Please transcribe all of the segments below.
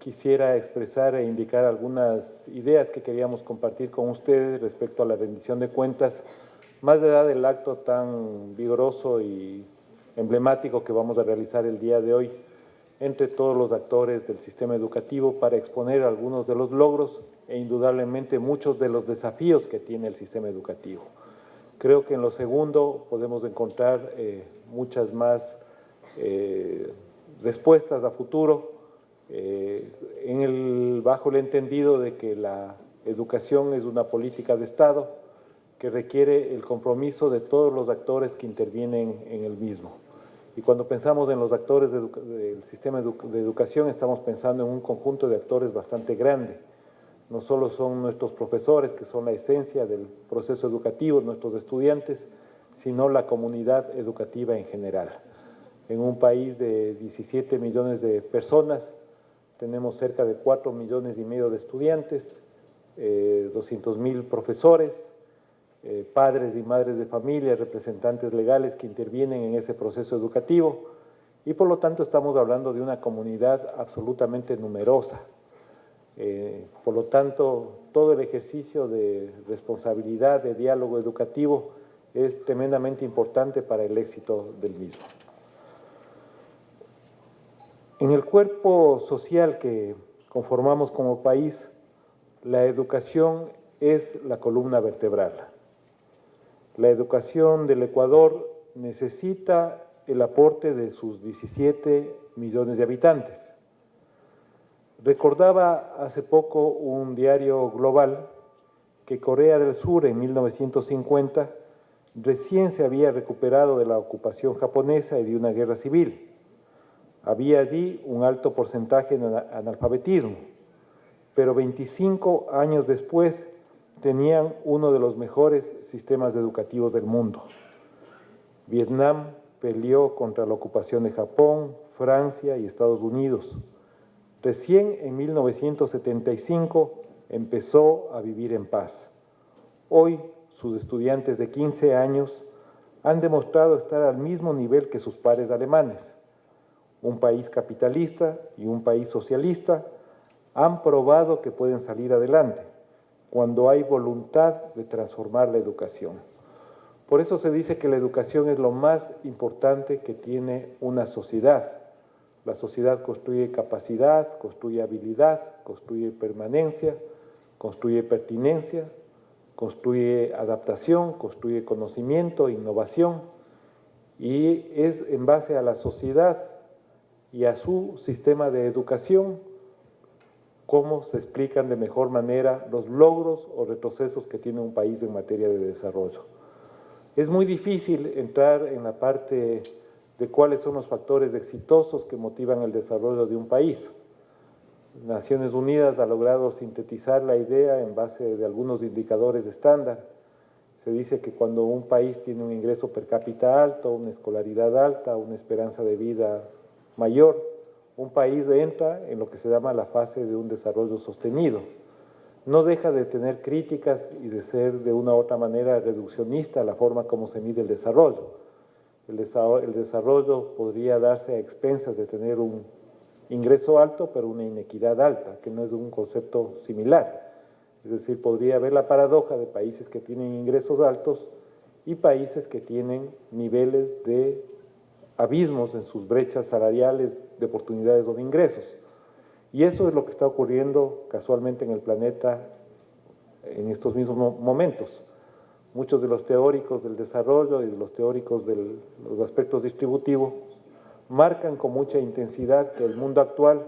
quisiera expresar e indicar algunas ideas que queríamos compartir con ustedes respecto a la rendición de cuentas, más allá del acto tan vigoroso y emblemático que vamos a realizar el día de hoy entre todos los actores del sistema educativo para exponer algunos de los logros e indudablemente muchos de los desafíos que tiene el sistema educativo. Creo que en lo segundo podemos encontrar muchas más respuestas a futuro, bajo el entendido de que la educación es una política de Estado que requiere el compromiso de todos los actores que intervienen en el mismo. Y cuando pensamos en los actores del sistema de educación, estamos pensando en un conjunto de actores bastante grande. No solo son nuestros profesores, que son la esencia del proceso educativo, nuestros estudiantes, sino la comunidad educativa en general. En un país de 17 millones de personas, tenemos cerca de 4,5 millones de estudiantes, 200,000 profesores, padres y madres de familia, representantes legales que intervienen en ese proceso educativo y por lo tanto estamos hablando de una comunidad absolutamente numerosa. Por lo tanto, todo el ejercicio de responsabilidad, de diálogo educativo es tremendamente importante para el éxito del mismo. En el cuerpo social que conformamos como país, la educación es la columna vertebral. La educación del Ecuador necesita el aporte de sus 17 millones de habitantes. Recordaba hace poco un diario global que Corea del Sur en 1950 recién se había recuperado de la ocupación japonesa y de una guerra civil. Había allí un alto porcentaje de analfabetismo, pero 25 años después tenían uno de los mejores sistemas educativos del mundo. Vietnam peleó contra la ocupación de Japón, Francia y Estados Unidos. Recién en 1975 empezó a vivir en paz. Hoy, sus estudiantes de 15 años han demostrado estar al mismo nivel que sus pares alemanes. Un país capitalista y un país socialista han probado que pueden salir adelante cuando hay voluntad de transformar la educación. Por eso se dice que la educación es lo más importante que tiene una sociedad. La sociedad construye capacidad, construye habilidad, construye permanencia, construye pertinencia, construye adaptación, construye conocimiento, innovación, y es en base a la sociedad y a su sistema de educación cómo se explican de mejor manera los logros o retrocesos que tiene un país en materia de desarrollo. Es muy difícil entrar en la parte de cuáles son los factores exitosos que motivan el desarrollo de un país. Naciones Unidas ha logrado sintetizar la idea en base de algunos indicadores estándar. Se dice que cuando un país tiene un ingreso per cápita alto, una escolaridad alta, una esperanza de vida mayor, un país entra en lo que se llama la fase de un desarrollo sostenido. No deja de tener críticas y de ser de una u otra manera reduccionista la forma como se mide el desarrollo. El desarrollo podría darse a expensas de tener un ingreso alto, pero una inequidad alta, que no es un concepto similar. Es decir, podría haber la paradoja de países que tienen ingresos altos y países que tienen niveles de abismos en sus brechas salariales de oportunidades o de ingresos. Y eso es lo que está ocurriendo casualmente en el planeta en estos mismos momentos. Muchos de los teóricos del desarrollo y de los teóricos de los aspectos distributivos marcan con mucha intensidad que el mundo actual,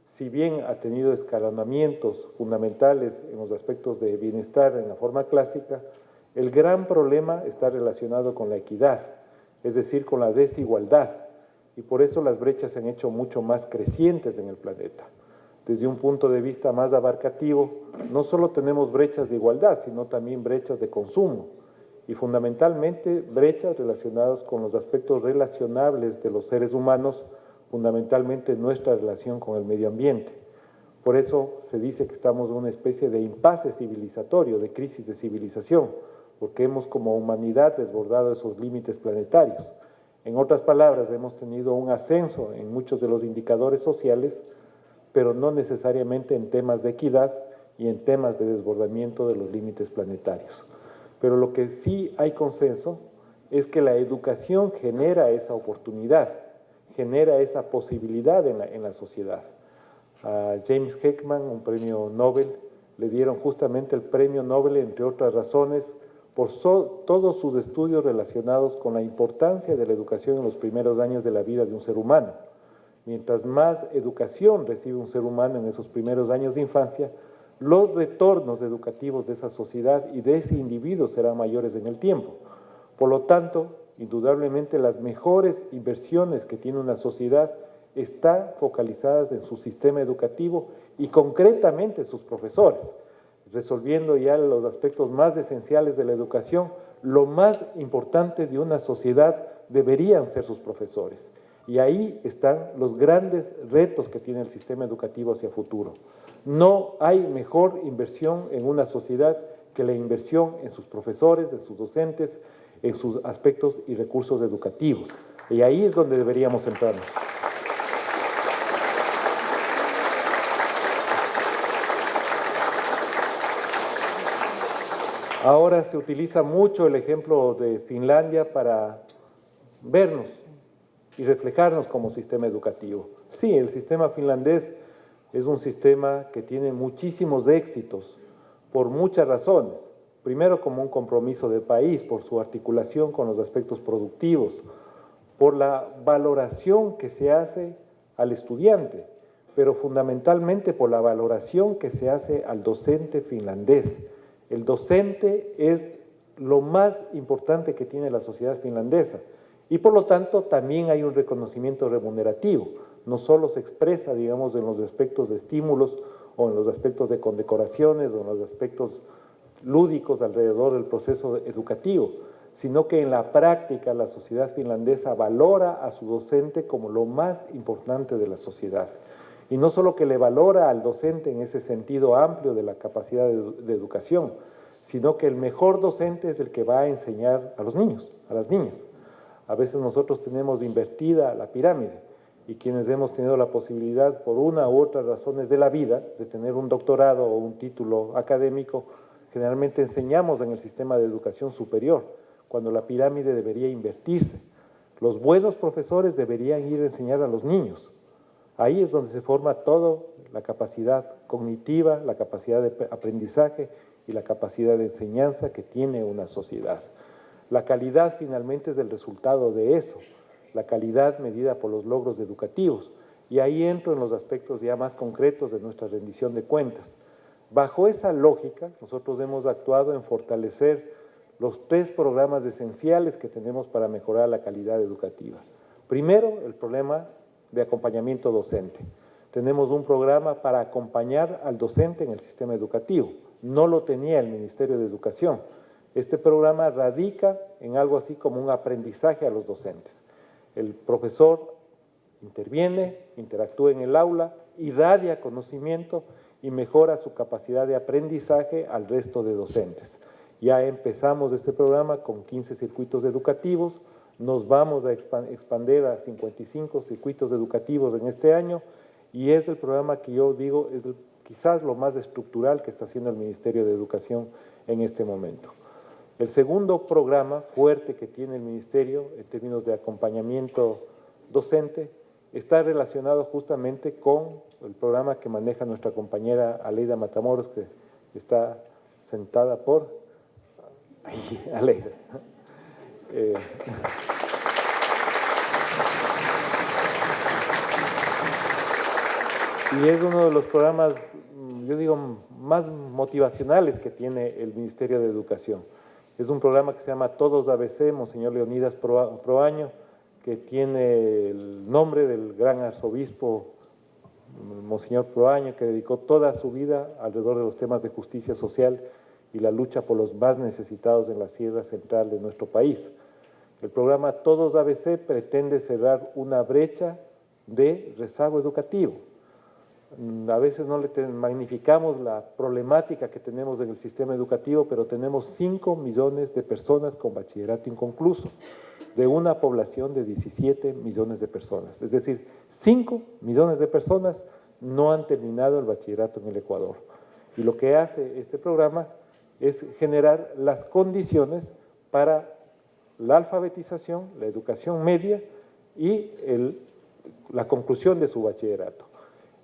si bien ha tenido escalonamientos fundamentales en los aspectos de bienestar en la forma clásica, el gran problema está relacionado con la equidad, es decir, con la desigualdad, y por eso las brechas se han hecho mucho más crecientes en el planeta. Desde un punto de vista más abarcativo, no solo tenemos brechas de igualdad, sino también brechas de consumo, y fundamentalmente brechas relacionadas con los aspectos relacionables de los seres humanos, fundamentalmente nuestra relación con el medio ambiente. Por eso se dice que estamos en una especie de impasse civilizatorio, de crisis de civilización, porque hemos como humanidad desbordado esos límites planetarios. En otras palabras, hemos tenido un ascenso en muchos de los indicadores sociales, pero no necesariamente en temas de equidad y en temas de desbordamiento de los límites planetarios. Pero lo que sí hay consenso es que la educación genera esa oportunidad, genera esa posibilidad en la sociedad. A James Heckman, un premio Nobel, le dieron justamente el premio Nobel, entre otras razones, por todos sus estudios relacionados con la importancia de la educación en los primeros años de la vida de un ser humano. Mientras más educación recibe un ser humano en esos primeros años de infancia, los retornos educativos de esa sociedad y de ese individuo serán mayores en el tiempo. Por lo tanto, indudablemente las mejores inversiones que tiene una sociedad están focalizadas en su sistema educativo y concretamente sus profesores, resolviendo ya los aspectos más esenciales de la educación. Lo más importante de una sociedad deberían ser sus profesores. Y ahí están los grandes retos que tiene el sistema educativo hacia futuro. No hay mejor inversión en una sociedad que la inversión en sus profesores, en sus docentes, en sus aspectos y recursos educativos. Y ahí es donde deberíamos centrarnos. Ahora se utiliza mucho el ejemplo de Finlandia para vernos y reflejarnos como sistema educativo. Sí, el sistema finlandés es un sistema que tiene muchísimos éxitos por muchas razones. Primero, como un compromiso del país, por su articulación con los aspectos productivos, por la valoración que se hace al estudiante, pero fundamentalmente por la valoración que se hace al docente finlandés. El docente es lo más importante que tiene la sociedad finlandesa y por lo tanto también hay un reconocimiento remunerativo. No solo se expresa, digamos, en los aspectos de estímulos o en los aspectos de condecoraciones o en los aspectos lúdicos alrededor del proceso educativo, sino que en la práctica la sociedad finlandesa valora a su docente como lo más importante de la sociedad. Y no solo que le valora al docente en ese sentido amplio de la capacidad de educación, sino que el mejor docente es el que va a enseñar a los niños, a las niñas. A veces nosotros tenemos invertida la pirámide y quienes hemos tenido la posibilidad por una u otra razones de la vida de tener un doctorado o un título académico, generalmente enseñamos en el sistema de educación superior, cuando la pirámide debería invertirse. Los buenos profesores deberían ir a enseñar a los niños. Ahí es donde se forma toda la capacidad cognitiva, la capacidad de aprendizaje y la capacidad de enseñanza que tiene una sociedad. La calidad finalmente es el resultado de eso, la calidad medida por los logros educativos. Y ahí entro en los aspectos ya más concretos de nuestra rendición de cuentas. Bajo esa lógica, nosotros hemos actuado en fortalecer los 3 programas esenciales que tenemos para mejorar la calidad educativa. Primero, el problema de acompañamiento docente. Tenemos un programa para acompañar al docente en el sistema educativo. No lo tenía el Ministerio de Educación. Este programa radica en algo así como un aprendizaje a los docentes. El profesor interviene, interactúa en el aula, irradia conocimiento y mejora su capacidad de aprendizaje al resto de docentes. Ya empezamos este programa con 15 circuitos educativos, nos vamos a expandir a 55 circuitos educativos en este año y es el programa que yo digo es quizás lo más estructural que está haciendo el Ministerio de Educación en este momento. El segundo programa fuerte que tiene el Ministerio en términos de acompañamiento docente está relacionado justamente con el programa que maneja nuestra compañera Aleida Matamoros, que está sentada por Aleida. Y es uno de los programas, yo digo, más motivacionales que tiene el Ministerio de Educación. Es un programa que se llama Todos ABC, Monseñor Leonidas Proaño, que tiene el nombre del gran arzobispo Monseñor Proaño, que dedicó toda su vida alrededor de los temas de justicia social y la lucha por los más necesitados en la Sierra Central de nuestro país. El programa Todos ABC pretende cerrar una brecha de rezago educativo. A veces no le magnificamos la problemática que tenemos en el sistema educativo, pero tenemos 5 millones de personas con bachillerato inconcluso, de una población de 17 millones de personas. Es decir, 5 millones de personas no han terminado el bachillerato en el Ecuador. Y lo que hace este programa es generar las condiciones para la alfabetización, la educación media y la conclusión de su bachillerato.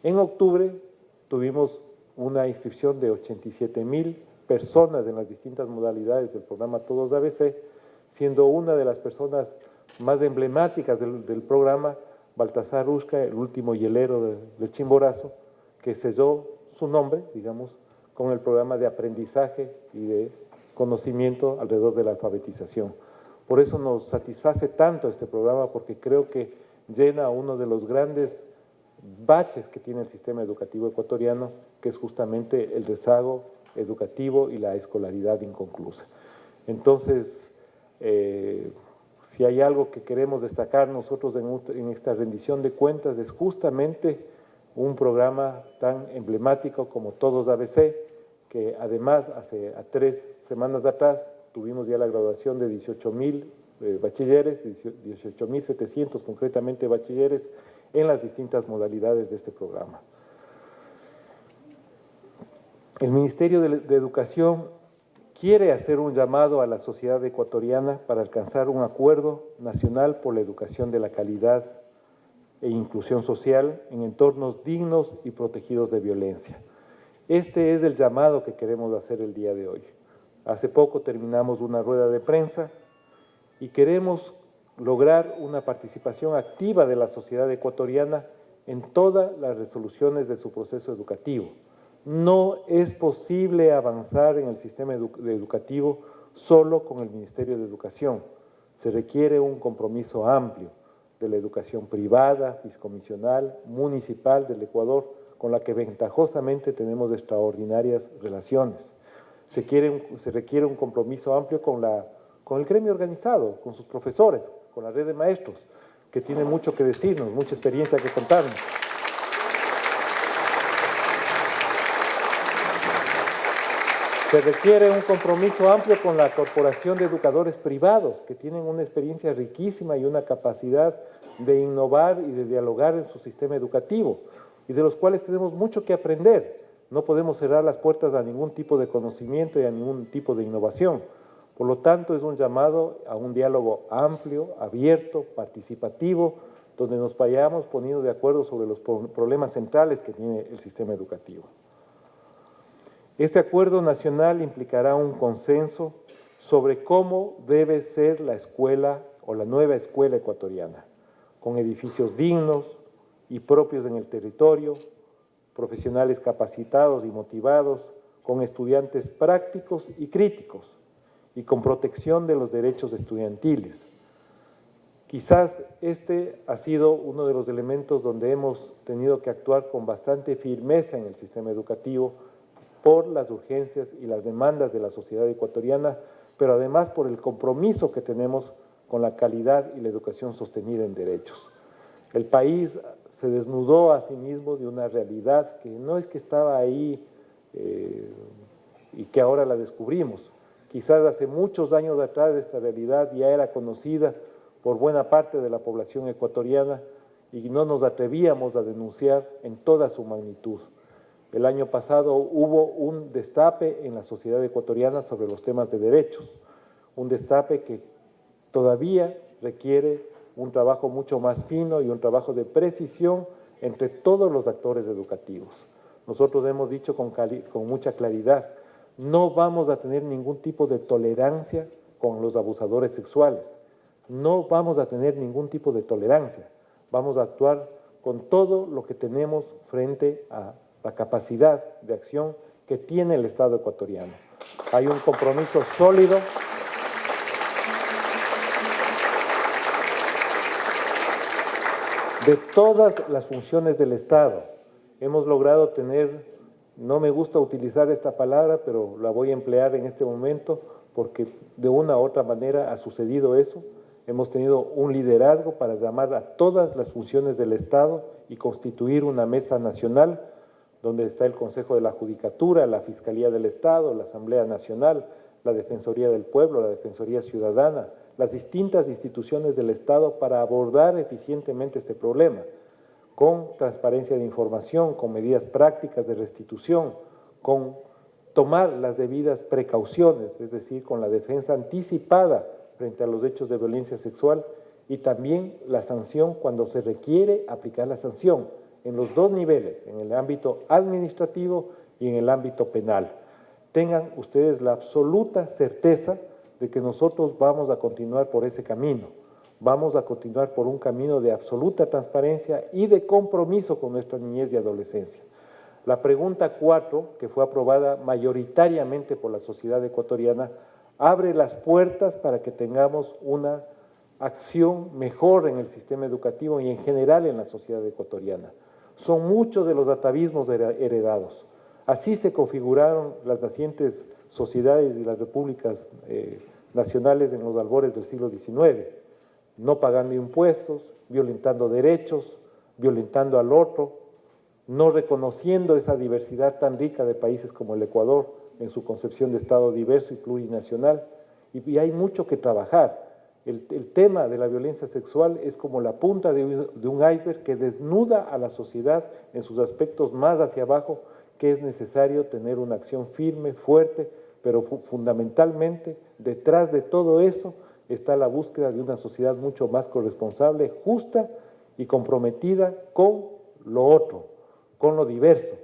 En octubre tuvimos una inscripción de 87,000 personas en las distintas modalidades del programa Todos ABC, siendo una de las personas más emblemáticas del programa Baltasar Ushka, el último hielero del Chimborazo, que selló su nombre, digamos, con el programa de aprendizaje y de conocimiento alrededor de la alfabetización. Por eso nos satisface tanto este programa, porque creo que llena uno de los grandes baches que tiene el sistema educativo ecuatoriano, que es justamente el rezago educativo y la escolaridad inconclusa. Entonces, si hay algo que queremos destacar nosotros en esta rendición de cuentas, es justamente un programa tan emblemático como Todos ABC, que además hace 3 semanas atrás tuvimos ya la graduación de 18,000 bachilleres, 18,700 concretamente bachilleres en las distintas modalidades de este programa. El Ministerio de Educación quiere hacer un llamado a la sociedad ecuatoriana para alcanzar un acuerdo nacional por la educación de la calidad e inclusión social en entornos dignos y protegidos de violencia. Este es el llamado que queremos hacer el día de hoy. Hace poco terminamos una rueda de prensa y queremos lograr una participación activa de la sociedad ecuatoriana en todas las resoluciones de su proceso educativo. No es posible avanzar en el sistema educativo solo con el Ministerio de Educación. Se requiere un compromiso amplio de la educación privada, fiscomisional, municipal del Ecuador, con la que ventajosamente tenemos extraordinarias relaciones. Se requiere un compromiso amplio con el gremio organizado, con sus profesores, con la red de maestros, que tiene mucho que decirnos, mucha experiencia que contarnos. Se requiere un compromiso amplio con la Corporación de Educadores Privados, que tienen una experiencia riquísima y una capacidad de innovar y de dialogar en su sistema educativo, y de los cuales tenemos mucho que aprender. No podemos cerrar las puertas a ningún tipo de conocimiento y a ningún tipo de innovación. Por lo tanto, es un llamado a un diálogo amplio, abierto, participativo, donde nos vayamos poniendo de acuerdo sobre los problemas centrales que tiene el sistema educativo. Este acuerdo nacional implicará un consenso sobre cómo debe ser la escuela o la nueva escuela ecuatoriana, con edificios dignos y propios en el territorio, profesionales capacitados y motivados, con estudiantes prácticos y críticos, y con protección de los derechos estudiantiles. Quizás este ha sido uno de los elementos donde hemos tenido que actuar con bastante firmeza en el sistema educativo, por las urgencias y las demandas de la sociedad ecuatoriana, pero además por el compromiso que tenemos con la calidad y la educación sostenida en derechos. El país se desnudó a sí mismo de una realidad que no es que estaba ahí y que ahora la descubrimos. Quizás hace muchos años atrás esta realidad ya era conocida por buena parte de la población ecuatoriana y no nos atrevíamos a denunciar en toda su magnitud. El año pasado hubo un destape en la sociedad ecuatoriana sobre los temas de derechos, un destape que todavía requiere un trabajo mucho más fino y un trabajo de precisión entre todos los actores educativos. Nosotros hemos dicho con mucha claridad, no vamos a tener ningún tipo de tolerancia con los abusadores sexuales, no vamos a tener ningún tipo de tolerancia, vamos a actuar con todo lo que tenemos frente a la capacidad de acción que tiene el Estado ecuatoriano. Hay un compromiso sólido de todas las funciones del Estado. Hemos logrado tener, no me gusta utilizar esta palabra, pero la voy a emplear en este momento porque de una u otra manera ha sucedido eso. Hemos tenido un liderazgo para llamar a todas las funciones del Estado y constituir una mesa nacional donde está el Consejo de la Judicatura, la Fiscalía del Estado, la Asamblea Nacional, la Defensoría del Pueblo, la Defensoría Ciudadana, las distintas instituciones del Estado para abordar eficientemente este problema. con transparencia de información, con medidas prácticas de restitución, con tomar las debidas precauciones, es decir, con la defensa anticipada frente a los hechos de violencia sexual y también la sanción cuando se requiere aplicar la sanción en los dos niveles, en el ámbito administrativo y en el ámbito penal. Tengan ustedes la absoluta certeza de que nosotros vamos a continuar por ese camino. Vamos a continuar por un camino de absoluta transparencia y de compromiso con nuestra niñez y adolescencia. La pregunta 4, que fue aprobada mayoritariamente por la sociedad ecuatoriana, abre las puertas para que tengamos una acción mejor en el sistema educativo y en general en la sociedad ecuatoriana. Son muchos de los atavismos heredados. Así se configuraron las nacientes sociedades y las repúblicas nacionales en los albores del siglo XIX, no pagando impuestos, violentando derechos, violentando al otro, no reconociendo esa diversidad tan rica de países como el Ecuador en su concepción de Estado diverso y plurinacional. Y hay mucho que trabajar. El tema de la violencia sexual es como la punta de un iceberg que desnuda a la sociedad en sus aspectos más hacia abajo, que es necesario tener una acción firme, fuerte, pero fundamentalmente detrás de todo eso está la búsqueda de una sociedad mucho más corresponsable, justa y comprometida con lo otro, con lo diverso.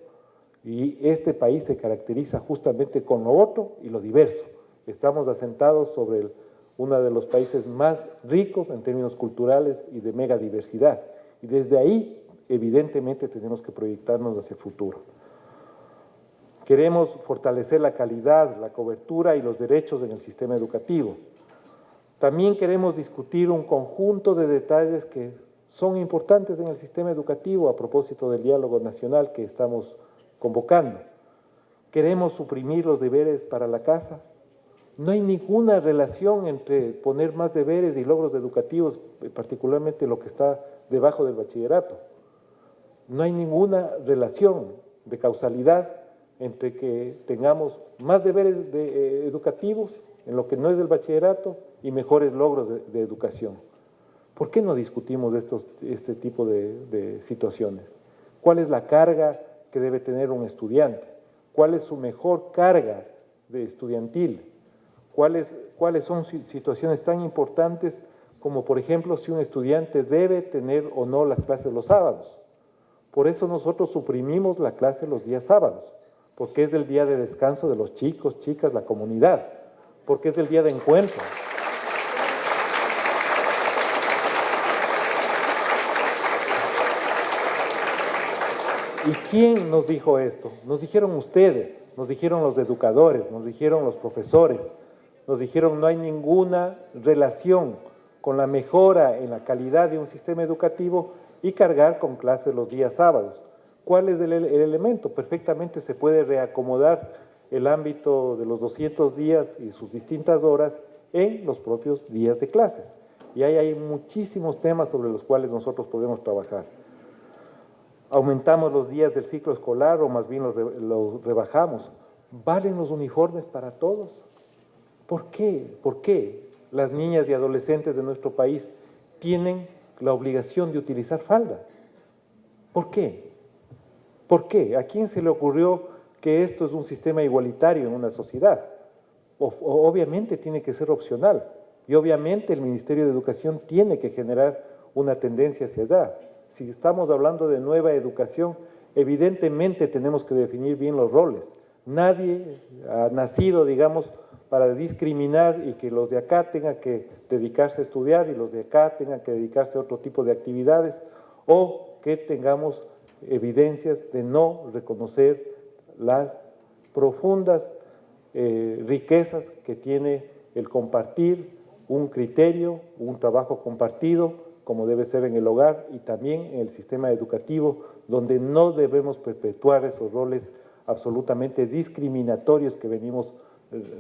Y este país se caracteriza justamente con lo otro y lo diverso. Estamos asentados sobre uno de los países más ricos en términos culturales y de megadiversidad. Y desde ahí, evidentemente, tenemos que proyectarnos hacia el futuro. Queremos fortalecer la calidad, la cobertura y los derechos en el sistema educativo. También queremos discutir un conjunto de detalles que son importantes en el sistema educativo a propósito del diálogo nacional que estamos convocando. Queremos suprimir los deberes para la casa. No hay ninguna relación entre poner más deberes y logros educativos, particularmente lo que está debajo del bachillerato. No hay ninguna relación de causalidad entre que tengamos más deberes educativos en lo que no es el bachillerato y mejores logros de educación. ¿Por qué no discutimos este tipo de situaciones? ¿Cuál es la carga que debe tener un estudiante? ¿Cuál es su mejor carga estudiantil? ¿Cuáles son situaciones tan importantes como, por ejemplo, si un estudiante debe tener o no las clases los sábados? Por eso nosotros suprimimos la clase los días sábados, porque es el día de descanso de los chicos, chicas, la comunidad, porque es el día de encuentro. ¿Y quién nos dijo esto? Nos dijeron ustedes, nos dijeron los educadores, nos dijeron los profesores, nos dijeron no hay ninguna relación con la mejora en la calidad de un sistema educativo y cargar con clases los días sábados. ¿Cuál es el elemento? Perfectamente se puede reacomodar el ámbito de los 200 días y sus distintas horas en los propios días de clases. Y ahí hay muchísimos temas sobre los cuales nosotros podemos trabajar. Aumentamos los días del ciclo escolar o más bien los rebajamos. ¿Valen los uniformes para todos? ¿Por qué? ¿Por qué las niñas y adolescentes de nuestro país tienen la obligación de utilizar falda? ¿Por qué? ¿Por qué? ¿A quién se le ocurrió que esto es un sistema igualitario en una sociedad? Obviamente tiene que ser opcional y obviamente el Ministerio de Educación tiene que generar una tendencia hacia allá. Si estamos hablando de nueva educación, evidentemente tenemos que definir bien los roles. Nadie ha nacido, digamos, para discriminar y que los de acá tengan que dedicarse a estudiar y los de acá tengan que dedicarse a otro tipo de actividades o que tengamos evidencias de no reconocer las profundas riquezas que tiene el compartir un criterio, un trabajo compartido, como debe ser en el hogar y también en el sistema educativo, donde no debemos perpetuar esos roles absolutamente discriminatorios que venimos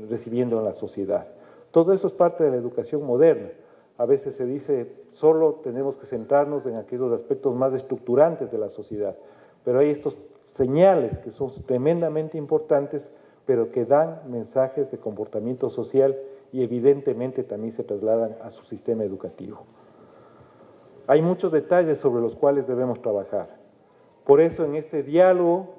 recibiendo en la sociedad. Todo eso es parte de la educación moderna. A veces se dice, solo tenemos que centrarnos en aquellos aspectos más estructurantes de la sociedad, pero hay estos señales que son tremendamente importantes, pero que dan mensajes de comportamiento social y evidentemente también se trasladan a su sistema educativo. Hay muchos detalles sobre los cuales debemos trabajar. Por eso en este diálogo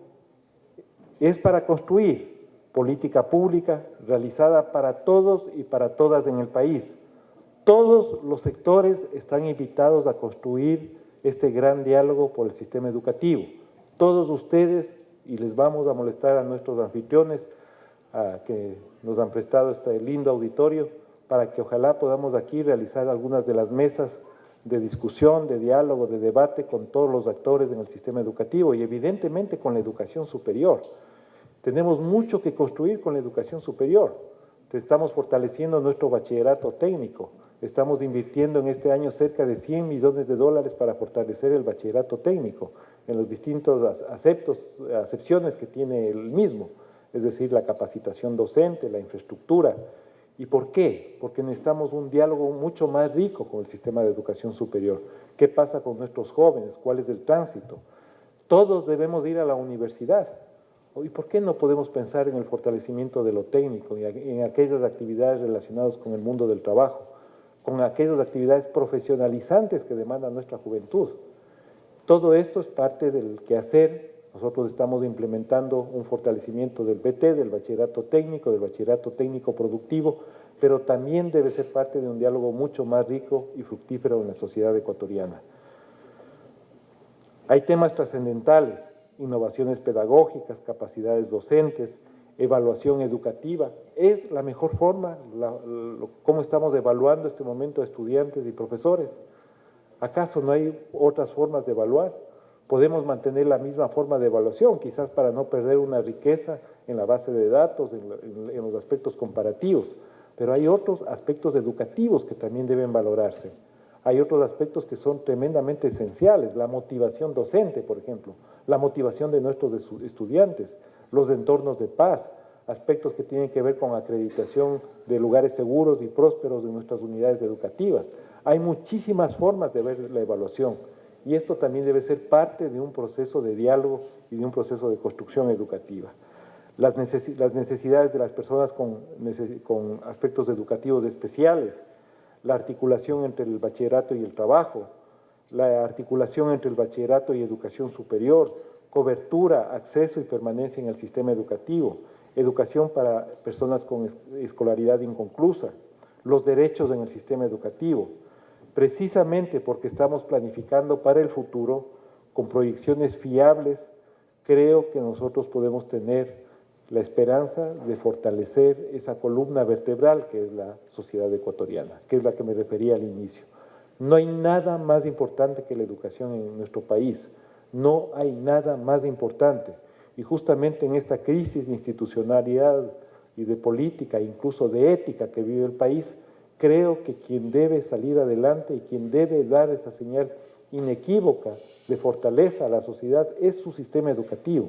es para construir política pública realizada para todos y para todas en el país. Todos los sectores están invitados a construir este gran diálogo por el sistema educativo. Todos ustedes, y les vamos a molestar a nuestros anfitriones que nos han prestado este lindo auditorio, para que ojalá podamos aquí realizar algunas de las mesas de discusión, de diálogo, de debate con todos los actores en el sistema educativo y evidentemente con la educación superior. Tenemos mucho que construir con la educación superior. Estamos fortaleciendo nuestro bachillerato técnico. Estamos invirtiendo en este año cerca de 100 millones de dólares para fortalecer el bachillerato técnico en los distintos acepciones que tiene el mismo, es decir, la capacitación docente, la infraestructura. ¿Y por qué? Porque necesitamos un diálogo mucho más rico con el sistema de educación superior. ¿Qué pasa con nuestros jóvenes? ¿Cuál es el tránsito? Todos debemos ir a la universidad. ¿Y por qué no podemos pensar en el fortalecimiento de lo técnico y en aquellas actividades relacionadas con el mundo del trabajo, con aquellas actividades profesionalizantes que demanda nuestra juventud? Todo esto es parte del quehacer. Nosotros estamos implementando un fortalecimiento del BT, del bachillerato técnico productivo, pero también debe ser parte de un diálogo mucho más rico y fructífero en la sociedad ecuatoriana. Hay temas trascendentales, innovaciones pedagógicas, capacidades docentes, evaluación educativa. Es la mejor forma, cómo estamos evaluando este momento a estudiantes y profesores. ¿Acaso no hay otras formas de evaluar? Podemos mantener la misma forma de evaluación, quizás para no perder una riqueza en la base de datos, en los aspectos comparativos, pero hay otros aspectos educativos que también deben valorarse. Hay otros aspectos que son tremendamente esenciales, la motivación docente, por ejemplo, la motivación de nuestros estudiantes, los entornos de paz, aspectos que tienen que ver con acreditación de lugares seguros y prósperos de nuestras unidades educativas. Hay muchísimas formas de ver la evaluación y esto también debe ser parte de un proceso de diálogo y de un proceso de construcción educativa. Las necesidades de las personas con aspectos educativos especiales, la articulación entre el bachillerato y el trabajo, la articulación entre el bachillerato y educación superior, cobertura, acceso y permanencia en el sistema educativo, educación para personas con escolaridad inconclusa, los derechos en el sistema educativo, precisamente porque estamos planificando para el futuro con proyecciones fiables. Creo que nosotros podemos tener la esperanza de fortalecer esa columna vertebral que es la sociedad ecuatoriana, que es la que me refería al inicio. No hay nada más importante que la educación en nuestro país, no hay nada más importante. Y justamente en esta crisis de institucionalidad y de política, incluso de ética que vive el país, creo que quien debe salir adelante y quien debe dar esa señal inequívoca de fortaleza a la sociedad es su sistema educativo.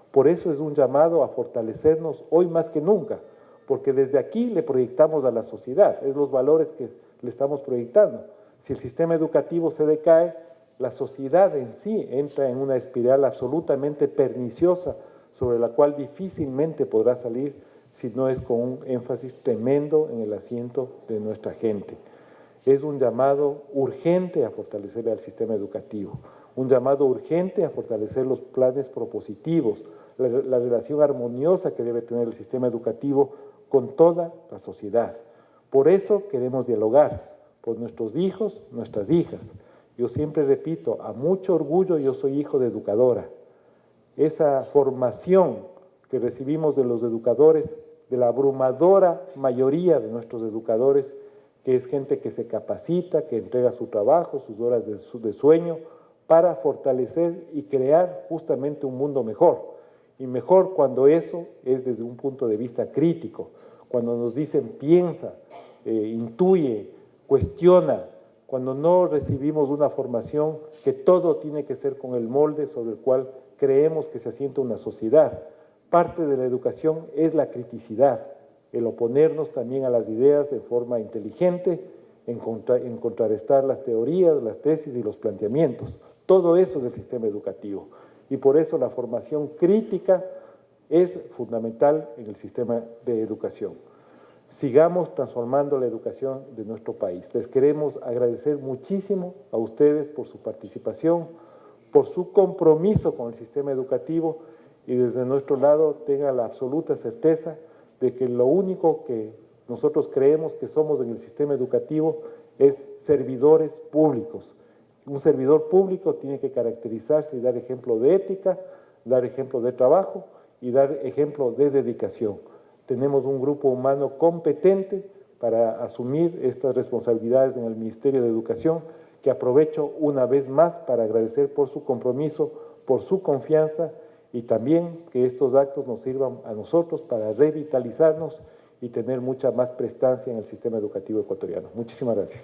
Por eso es un llamado a fortalecernos hoy más que nunca, porque desde aquí le proyectamos a la sociedad, es los valores que le estamos proyectando. Si el sistema educativo se decae, la sociedad en sí entra en una espiral absolutamente perniciosa sobre la cual difícilmente podrá salir si no es con un énfasis tremendo en el asiento de nuestra gente. Es un llamado urgente a fortalecer al sistema educativo, un llamado urgente a fortalecer los planes propositivos, la relación armoniosa que debe tener el sistema educativo con toda la sociedad. Por eso queremos dialogar, por nuestros hijos, nuestras hijas. Yo siempre repito, a mucho orgullo yo soy hijo de educadora. Esa formación que recibimos de los educadores, de la abrumadora mayoría de nuestros educadores, que es gente que se capacita, que entrega su trabajo, sus horas de sueño, para fortalecer y crear justamente un mundo mejor. Y mejor cuando eso es desde un punto de vista crítico, cuando nos dicen piensa, intuye, cuestiona, cuando no recibimos una formación que todo tiene que ser con el molde sobre el cual creemos que se asienta una sociedad. Parte de la educación es la criticidad, el oponernos también a las ideas de forma inteligente, en contrarrestar las teorías, las tesis y los planteamientos. Todo eso es el sistema educativo. Y por eso la formación crítica es fundamental en el sistema de educación. sigamos transformando la educación de nuestro país. Les queremos agradecer muchísimo a ustedes por su participación, por su compromiso con el sistema educativo y desde nuestro lado tengan la absoluta certeza de que lo único que nosotros creemos que somos en el sistema educativo es servidores públicos. Un servidor público tiene que caracterizarse y dar ejemplo de ética, dar ejemplo de trabajo y dar ejemplo de dedicación. Tenemos un grupo humano competente para asumir estas responsabilidades en el Ministerio de Educación, que aprovecho una vez más para agradecer por su compromiso, por su confianza y también que estos actos nos sirvan a nosotros para revitalizarnos y tener mucha más prestancia en el sistema educativo ecuatoriano. Muchísimas gracias.